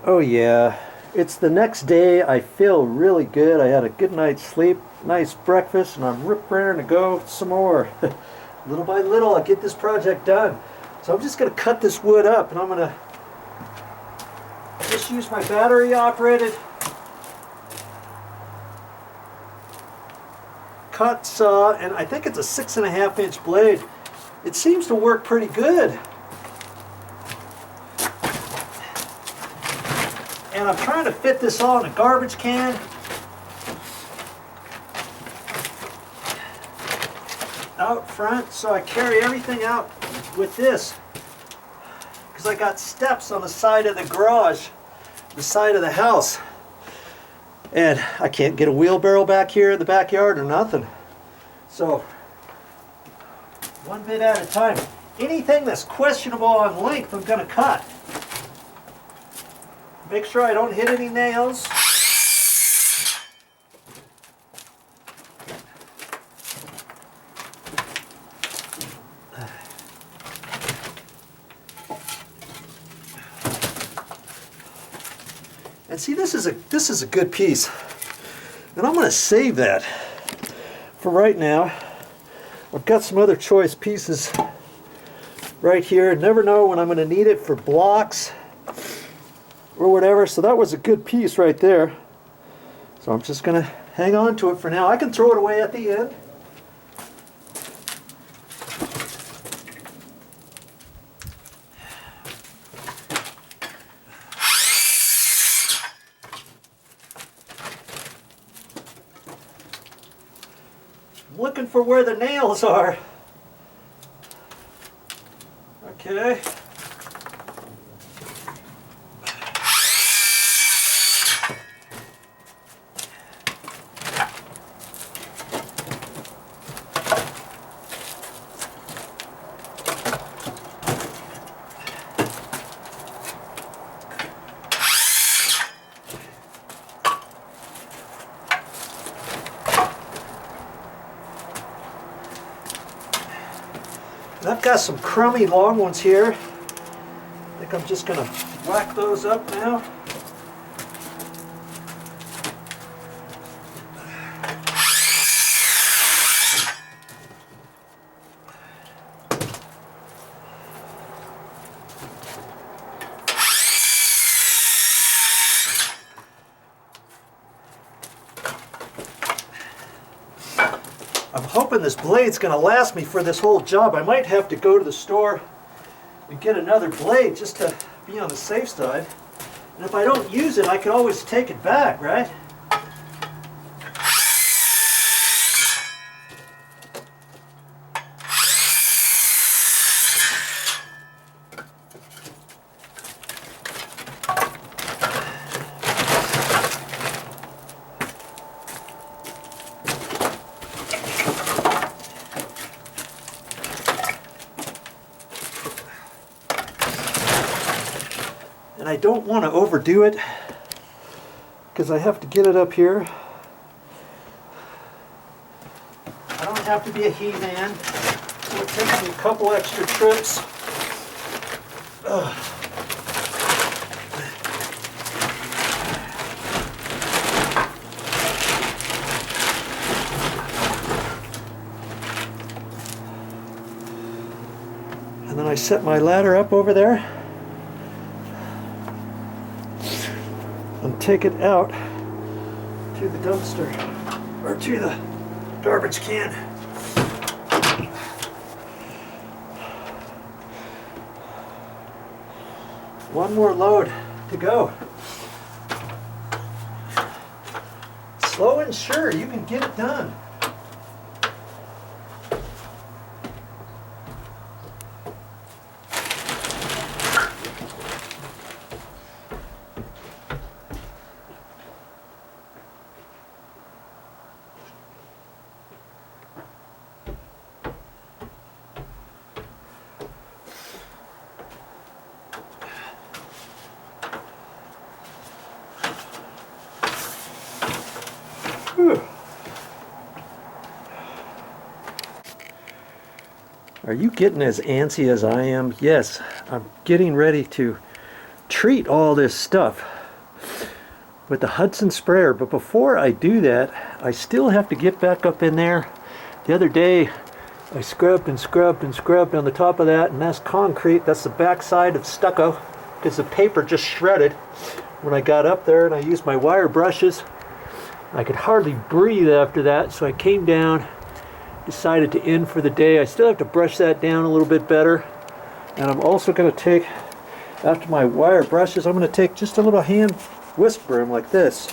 Oh yeah, it's the next day. I feel really good. I had a good night's sleep, nice breakfast, and I'm raring to go some more. Little by little, I'll get this project done. So I'm just going to cut this wood up, and I'm going to just use my battery operated cut saw, and I think it's a 6.5-inch blade. It seems to work pretty good. And I'm trying to fit this all in a garbage can. Out front, so I carry everything out with this. Because I got steps on the side of the garage, the side of the house. And I can't get a wheelbarrow back here in the backyard or nothing. So, one bit at a time. Anything that's questionable on length, I'm going to cut. Make sure I don't hit any nails. And see, this is a good piece. And I'm going to save that for right now. I've got some other choice pieces right here. Never know when I'm going to need it for blocks or whatever. So that was a good piece right there. So I'm just going to hang on to it for now. I can throw it away at the end. I'm looking for where the nails are. Okay. I've got some crummy long ones here. I think I'm just going to whack those up now. I'm hoping this blade's going to last me for this whole job. I might have to go to the store and get another blade just to be on the safe side. And if I don't use it, I can always take it back, right? And I don't want to overdo it because I have to get it up here. I don't have to be a he-man, so it takes me a couple extra trips. And then I set my ladder up over there and take it out to the dumpster or to the garbage can. One more load to go. Slow and sure, you can get it done. Whew. Are you getting as antsy as I am? Yes, I'm getting ready to treat all this stuff with the Hudson sprayer, but before I do that, I still have to get back up in there. The other day I scrubbed and scrubbed and scrubbed on the top of that, and that's concrete. That's the backside of stucco, because the paper just shredded when I got up there, and I used my wire brushes. I could hardly breathe after that, so I came down, decided to end for the day. I still have to brush that down a little bit better, and I'm also going to take, after my wire brushes, I'm going to take just a little hand whisk broom like this,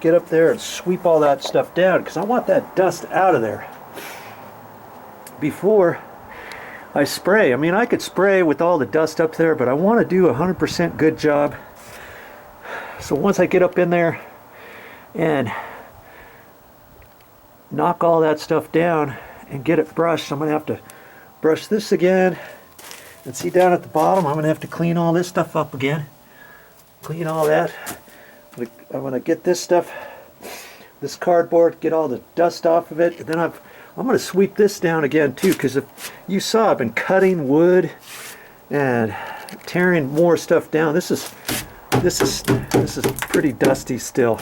get up there and sweep all that stuff down, because I want that dust out of there before I spray. I mean, I could spray with all the dust up there, but I want to do a 100% good job. So once I get up in there and knock all that stuff down and get it brushed, I'm going to have to brush this again. And see, down at the bottom, I'm going to have to clean all this stuff up again. Clean all that. I'm going to get this stuff, this cardboard, get all the dust off of it, and then I'm going to sweep this down again too, because if you saw, I've been cutting wood and tearing more stuff down. This is pretty dusty still.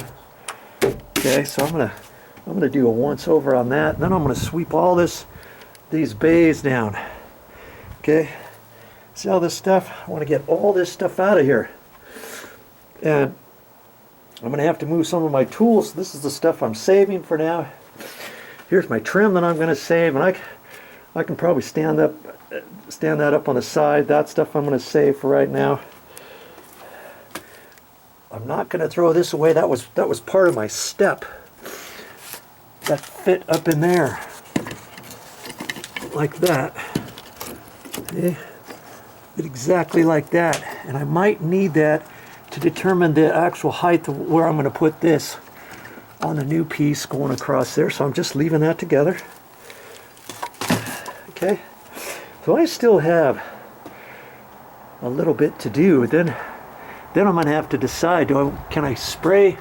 Okay, so I'm gonna do a once over on that, and then I'm gonna sweep all these bays down. Okay, see all this stuff? I want to get all this stuff out of here, and I'm gonna have to move some of my tools. This is the stuff I'm saving for now. Here's my trim that I'm going to save, and I can probably stand that up on the side. That stuff I'm going to save for right now. I'm not going to throw this away. That was part of my step that fit up in there like that. Okay. Fit exactly like that, and I might need that to determine the actual height of where I'm going to put this on the new piece going across there. So I'm just leaving that together. Okay, so I still have a little bit to do. Then I'm going to have to decide, can I spray?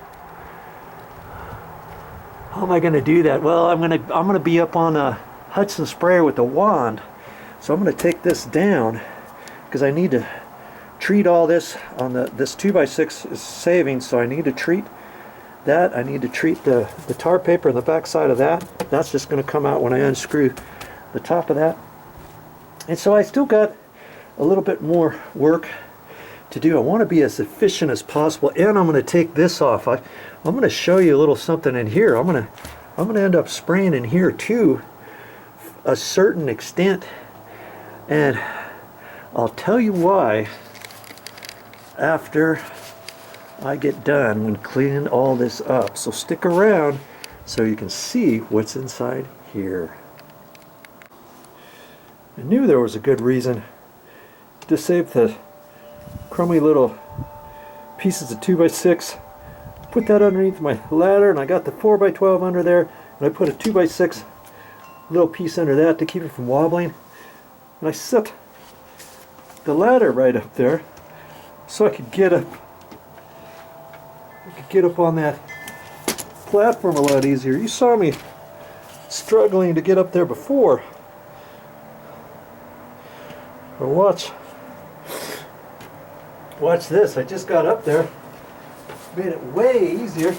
How am I going to do that? Well, I'm going to be up on a Hudson sprayer with a wand. So I'm going to take this down, because I need to treat all this on this 2x6 is saving, so I need to treat that. I need to treat the tar paper on the back side of that. That's just going to come out when I unscrew the top of that. And so I still got a little bit more work to do. I want to be as efficient as possible, and I'm going to take this off. I'm going to show you a little something in here. I'm going to end up spraying in here to a certain extent, and I'll tell you why after I get done when cleaning all this up. So stick around so you can see what's inside here. I knew there was a good reason to save the crummy little pieces of 2x6. Put that underneath my ladder, and I got the 4x12 under there, and I put a 2x6 little piece under that to keep it from wobbling. And I set the ladder right up there so I could get up on that platform a lot easier. You saw me struggling to get up there before. But watch this. I just got up there. Made it way easier.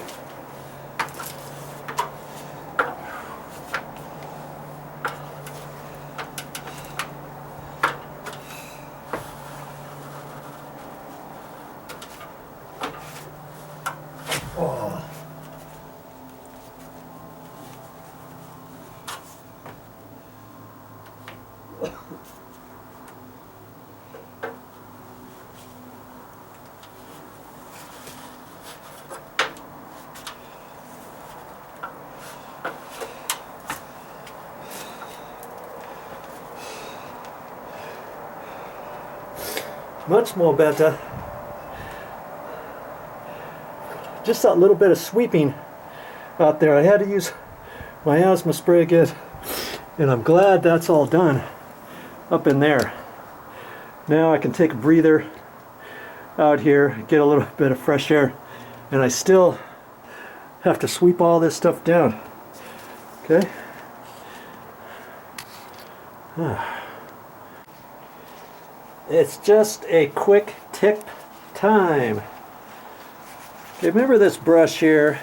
Much more better. Just that little bit of sweeping out there. I had to use my asthma spray again, and I'm glad that's all done up in there. Now I can take a breather out here, get a little bit of fresh air, and I still have to sweep all this stuff down. Okay? It's just a quick tip time. Okay, remember this brush here?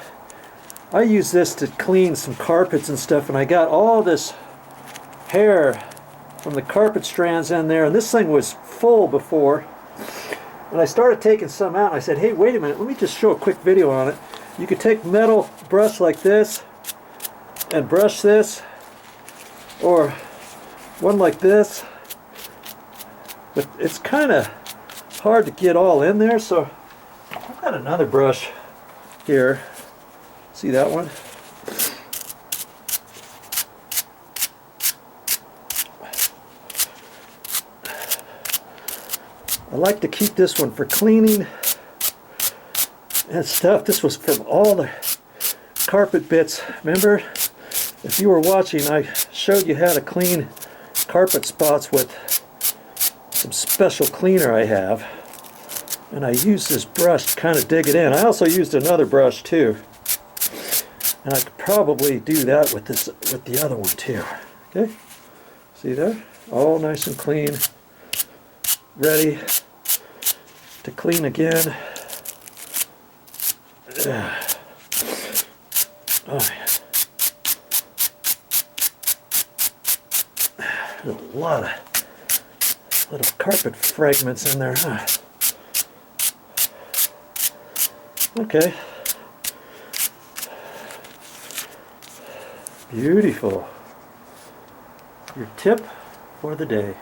I use this to clean some carpets and stuff, and I got all this hair from the carpet strands in there, and this thing was full before. And I started taking some out, and I said, hey, wait a minute, let me just show a quick video on it. You could take metal brush like this and brush this, or one like this, but it's kind of hard to get all in there, so I've got another brush here. See that one? I like to keep this one for cleaning and stuff. This was from all the carpet bits. Remember, if you were watching, I showed you how to clean carpet spots with some special cleaner I have. And I used this brush to kind of dig it in. I also used another brush too. And I could probably do that with this, with the other one too. Okay? See there? All nice and clean. Ready to clean again. Oh, yeah. There's a lot of little carpet fragments in there, huh? Okay. Beautiful. Your tip for the day.